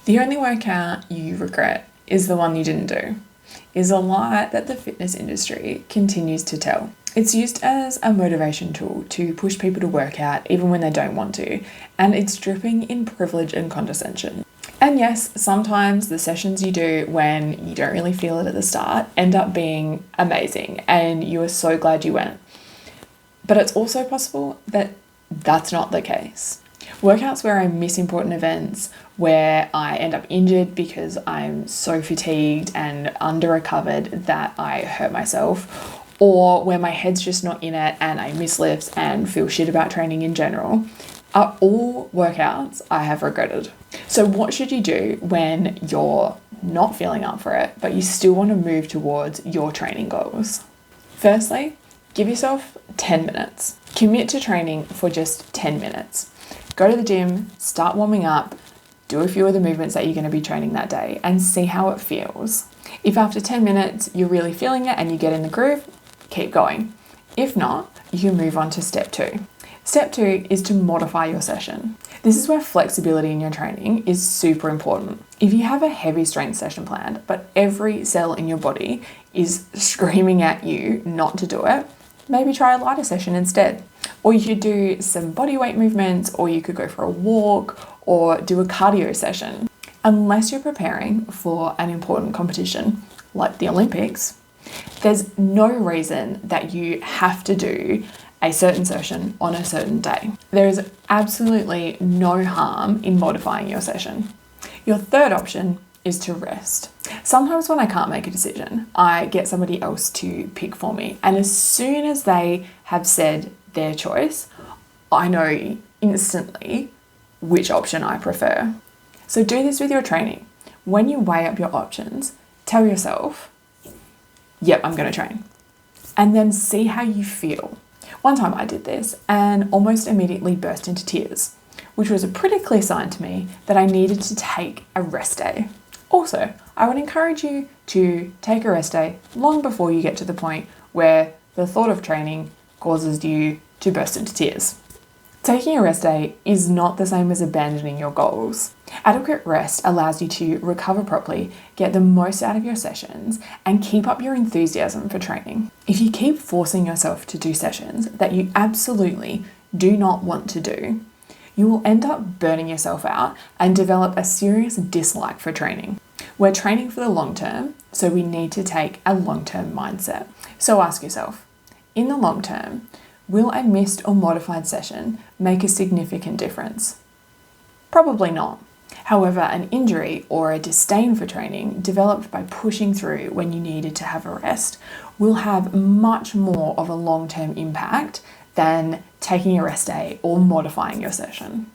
The only workout you regret is the one you didn't do, is a lie that the fitness industry continues to tell. It's used as a motivation tool to push people to work out even when they don't want to, and it's dripping in privilege and condescension. And yes, sometimes the sessions you do when you don't really feel it at the start end up being amazing and you are so glad you went. But it's also possible that that's not the case. Workouts where I miss important events, where I end up injured because I'm so fatigued and under-recovered that I hurt myself, or where my head's just not in it and I miss lifts and feel shit about training in general, are all workouts I have regretted. So what should you do when you're not feeling up for it, but you still want to move towards your training goals? Firstly, give yourself 10 minutes. Commit to training for just 10 minutes. Go to the gym, start warming up, do a few of the movements that you're going to be training that day and see how it feels. If after 10 minutes you're really feeling it and you get in the groove, keep going. If not, you can move on to step 2. Step 2 is to modify your session. This is where flexibility in your training is super important. If you have a heavy strength session planned, but every cell in your body is screaming at you not to do it, maybe try a lighter session instead. Or you could do some body weight movements, or you could go for a walk or do a cardio session. Unless you're preparing for an important competition like the Olympics, there's no reason that you have to do a certain session on a certain day. There is absolutely no harm in modifying your session. Your third option is to rest. Sometimes when I can't make a decision, I get somebody else to pick for me. And as soon as they have said their choice, I know instantly which option I prefer. So do this with your training. When you weigh up your options, tell yourself, yep, I'm going to train. And then see how you feel. One time I did this and almost immediately burst into tears, which was a pretty clear sign to me that I needed to take a rest day. Also, I would encourage you to take a rest day long before you get to the point where the thought of training causes you to burst into tears. Taking a rest day is not the same as abandoning your goals. Adequate rest allows you to recover properly, get the most out of your sessions, and keep up your enthusiasm for training. If you keep forcing yourself to do sessions that you absolutely do not want to do, you will end up burning yourself out and develop a serious dislike for training. We're training for the long term, so we need to take a long-term mindset. So ask yourself, in the long term, will a missed or modified session make a significant difference? Probably not. However, an injury or a disdain for training developed by pushing through when you needed to have a rest will have much more of a long-term impact than taking a rest day or modifying your session.